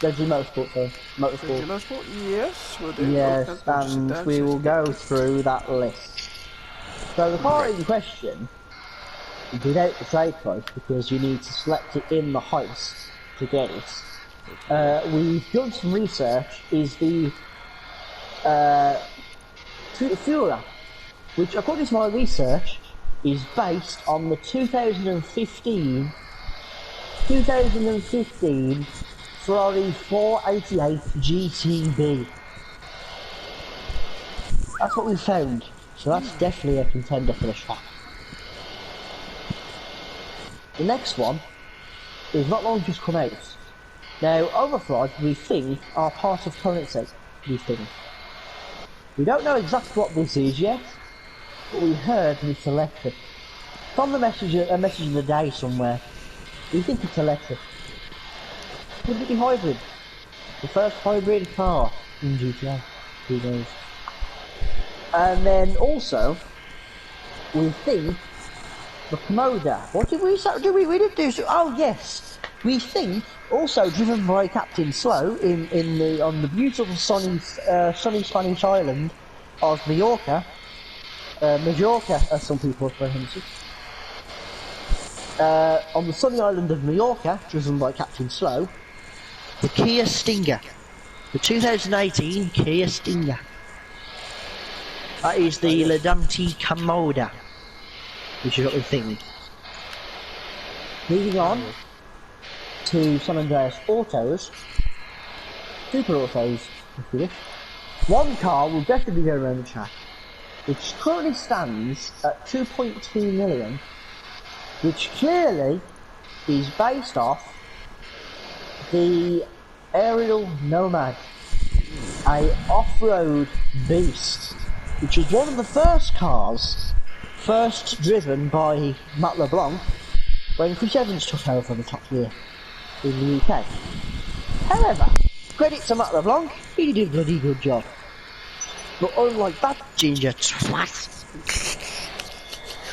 Legend Motorsport, sorry. Legend Motorsport. Motorsport? Yes, we'll do. Yes, Okay, we'll just sit and down, we so will it's a bit go good. through that list. So the car in question, without the trade price, because you need to select it in the heist to get it. We've done some research, is the Führer, which according to my research is based on the 2015 Ferrari 488 GTB. That's what we found, so that's definitely a contender for the track. The next one is not long just come out. Now, Overflight, we think, are part of Koenigsegg, we think. We don't know exactly what this is yet, but we heard it's electric. From the message, a message of the day somewhere, we think it's electric. Could it be hybrid? The first hybrid car in GTA. Who knows? And then also, we think the Komoda. What did we say? We did do? Oh yes, we think also driven by Captain Slow on the beautiful sunny Spanish island of Majorca. Majorca, as some people pronounce it. On the sunny island of Majorca, driven by Captain Slow, the Kia Stinger, the 2018 Kia Stinger. That is the Ledamti Komoda, which is what we think. Moving on to San Andreas Autos, Super Autos, if you wish. One car will definitely go around the track, which currently stands at 2.2 million, which clearly is based off the Aerial Nomad, a off-road beast, which was one of the first cars first driven by Matt LeBlanc when Chris Evans took over the Top Gear in the UK. However, credit to Matt LeBlanc, he did a bloody good job. But unlike that ginger twat,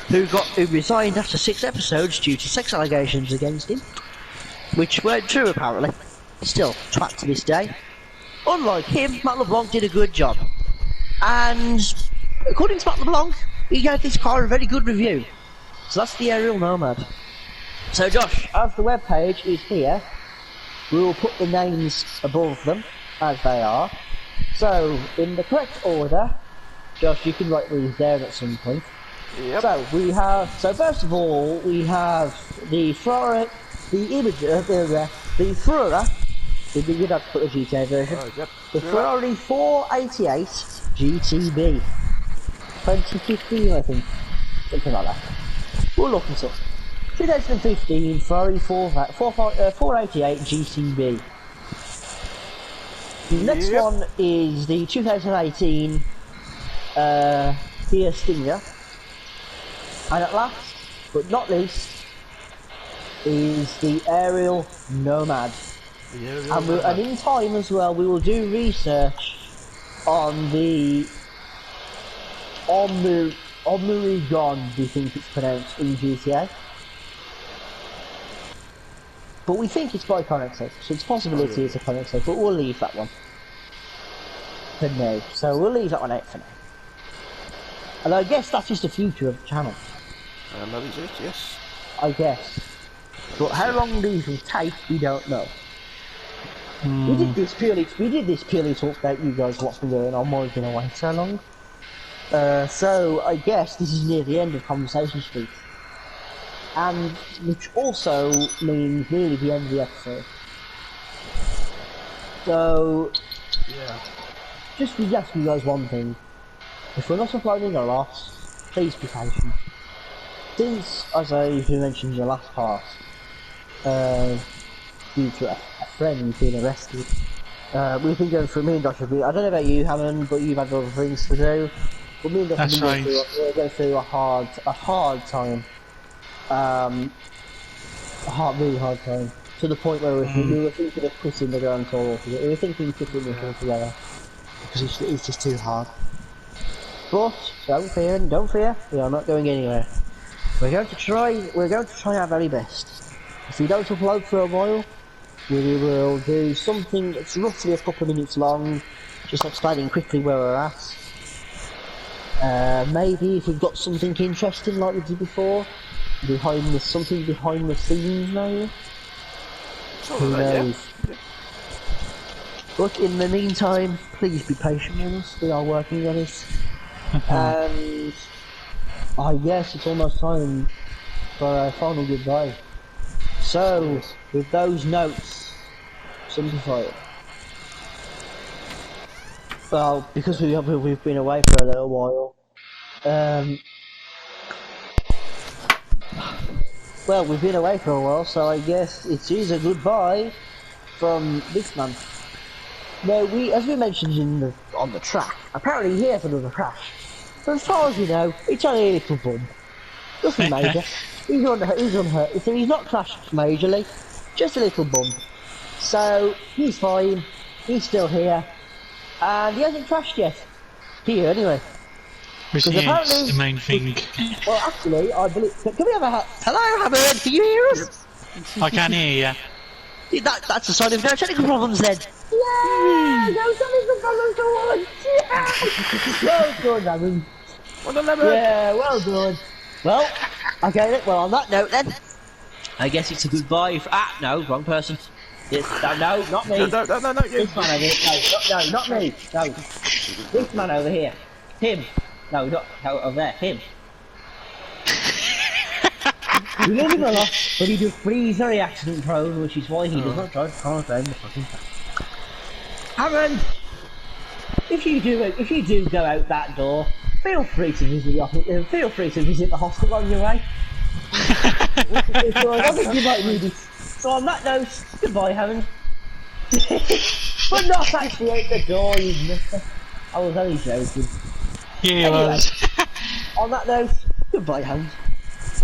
who resigned after 6 episodes due to sex allegations against him, which weren't true apparently, still twat to this day. Unlike him, Matt LeBlanc did a good job. And according to Matt LeBlanc, he gave this car a very good review. So that's the Aerial Nomad. So Josh, as the webpage is here, we will put the names above them, as they are. So, in the correct order, Josh, you can write these down at some point. Yep. So first of all, we have the Ferrari, the Ferrari, you'd have to put the GTA version. Oh, yep. The Ferrari 488 GTB. 2015, I think. Something like that. We'll look it up. 2015 Ferrari 488 GTB. The next one is the 2018 Kia Stinger. And at last, but not least, is the Aerial Nomad. And in time as well, we will do research on the Omurigon, we think it's pronounced in GTA. But we think it's by Koenigsegg, so it's a possibility it's a Koenigsegg, but we'll leave that one for now. So we'll leave that one out for now. And I guess that is the future of the channel. That is it, yes. I guess. But how long these will take, we don't know. We did this purely to talk about you guys, what's been going on, why we've been away so long. So I guess this is near the end of Conversation Street. And which also means nearly the end of the episode. So just to ask you guys one thing. If we're not uploading a lot, please be patient. Since, as I mentioned in the last part, due to a friend being arrested, we've been going through, me and Josh have been, I don't know about you, Hammond, but you've had other things to do. But me and Josh have been going through a hard time. Really hard time. To the point where we were thinking of quitting the Grand Tour altogether. We were thinking of quitting the tour together. Because it's just too hard. But, don't fear, we are not going anywhere. We're going to try our very best. If we don't upload for a while, we will do something that's roughly a couple of minutes long, just explaining quickly where we're at. Maybe if we've got something interesting like we did before, something behind the scenes maybe. Who knows? Yeah. But in the meantime, please be patient with us. We are working on it. And I guess it's almost time for a final goodbye. So, with those notes, simplify it. Well, because we've been away for a little while. Well, we've been away for a while, so I guess it is a goodbye from this man. Now, as we mentioned on the track, apparently he has another crash. But as far as we know, it's only a little bump. Nothing major. He's unhurt, so he's not crashed majorly. Just a little bump. So, he's fine. He's still here. And he hasn't crashed yet. Here, anyway. Which is the main thing. Well, actually, I believe... Can we have a... Hello, Hammond, can you hear us? I can hear you. That's a sign of no technical problems then. Yeah! No technical problems for once! Yeah! Well done, Hammond. Well done, Hammond. Yeah, well done. Well, okay, well, on that note then, I guess it's a goodbye for... no, wrong person. No, not me. No, This you. man over here. No, not me. No. This man over here. Him. No, over there. Him. We love him a lot, but he's very accident prone, which is why he does not drive cars down the fucking track. Aaron, if you do go out that door, feel free to visit the hospital on your way. I think you might need it. So on that note, goodbye, Hammond. But not actually out the door, you mister. I was only joking. Yeah, Anyway, was. on that note, goodbye, Hammond.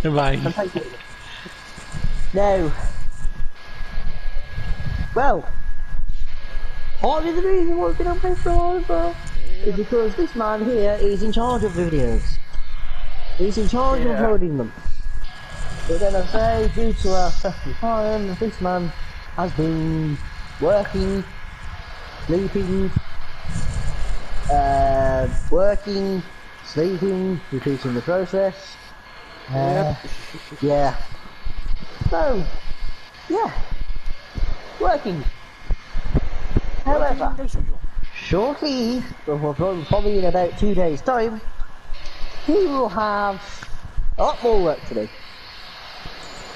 Goodbye. And thank you. Now, well, part of the reason why we've been on for a while as well is because this man here is in charge of videos. He's in charge of uploading them. But then I say, due to our stressful time, this man has been working, sleeping, repeating the process. Yeah. So, yeah. Working. However, shortly, probably in about 2 days' time, he will have a lot more work to do.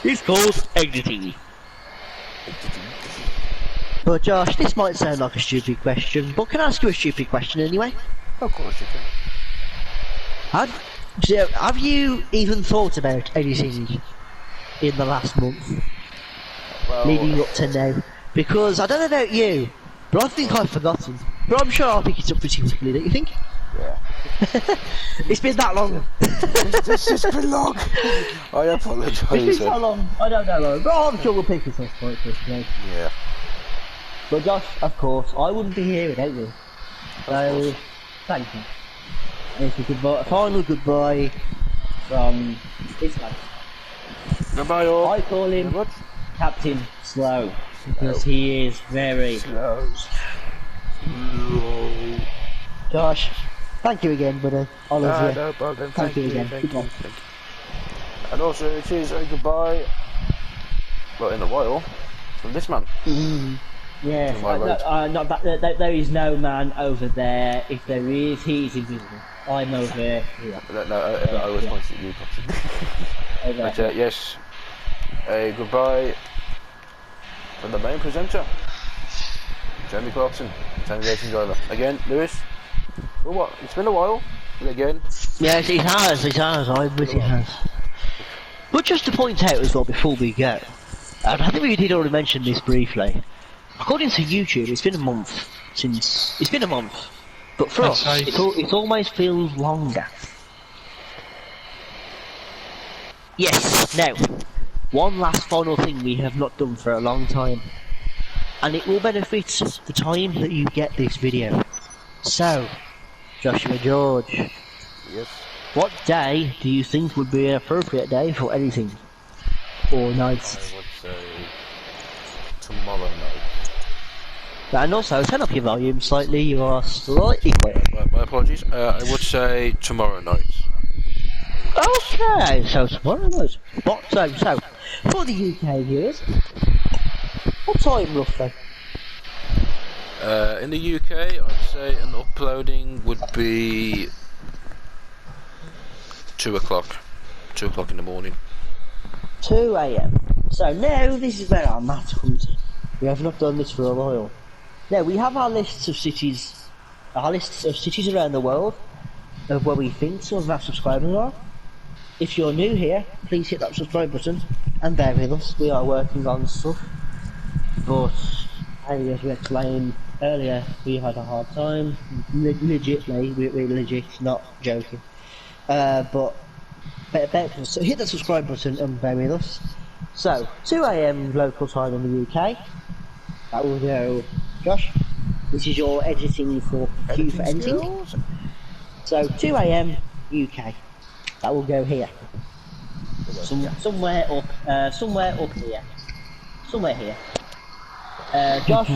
It's called editing. But Josh, this might sound like a stupid question, but can I ask you a stupid question anyway? Of course you can. Have you even thought about editing in the last month, leading up to now? Because I don't know about you, but I think I've forgotten. But I'm sure I'll pick it up pretty quickly, don't you think? Yeah. It's been that long. It's just been long. I apologise. It's been so long. I don't know, but I'm sure we'll pick it up quite quickly. Yeah. But Josh, of course, I wouldn't be here without you. So, thank you. It's a final goodbye from this man. Goodbye all. I call him Captain Slow because he is very slow. Josh, thank you again, buddy. I love you. No problem. Thank you again. Thank you. And also, it is a goodbye, well, in a while, from this man. Yes, there is no man over there. If there is, he is invisible. I'm over here. I always point at you, But yes, a goodbye from the main presenter, Jeremy Clarkson, Tony Racing Driver. Again, Lewis. Well, what? It's been a while. Again. Yes, it has. I admit it has. But just to point out as well before we go, and I think we did already mention this briefly. According to YouTube, it's been a month since. It's been a month, but for us, it almost feels longer. Yes. Now, one last final thing we have not done for a long time, and it will benefit the time that you get this video. So, Joshua George. Yes. What day do you think would be an appropriate day for editing? Or night? I would say tomorrow night. And also, turn up your volume slightly, you are slightly quiet. My apologies. I would say tomorrow night. Okay, so tomorrow night. So, for the UK viewers, what time roughly? In the UK, I'd say an uploading would be 2 o'clock. 2 o'clock in the morning. 2 AM. So now this is where our math comes in. We have not done this for a while. Now we have our lists of cities around the world of where we think some of our subscribers are. If you're new here, please hit that subscribe button and bear with us. We are working on stuff, but as we explained earlier, we had a hard time. Legitly, we're legit, not joking. But so hit the subscribe button and bear with us. So 2 AM local time in the UK. That will go. Josh, this is your editing for cue for editing. Skills? So 2 AM UK. That will go here. Somewhere up here. Somewhere here. Josh,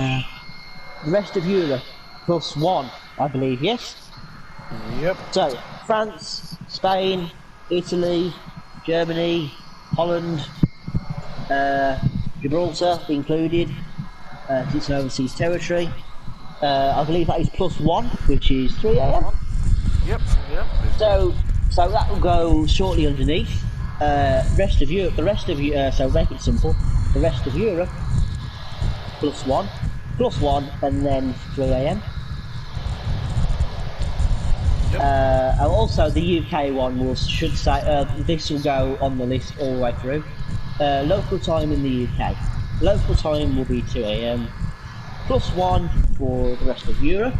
the rest of Europe +1, I believe, yes? Yep. So, France, Spain, Italy, Germany, Holland, Gibraltar included, it's an overseas territory. I believe that is +1, which is 3 AM. Yep. Yep. So that will go shortly underneath. Rest of Europe, so make it simple. The rest of Europe +1, and then 3 AM. Yep. Also, the UK one should say this will go on the list all the way through. Local time in the UK. Local time will be 2 AM. +1 for the rest of Europe.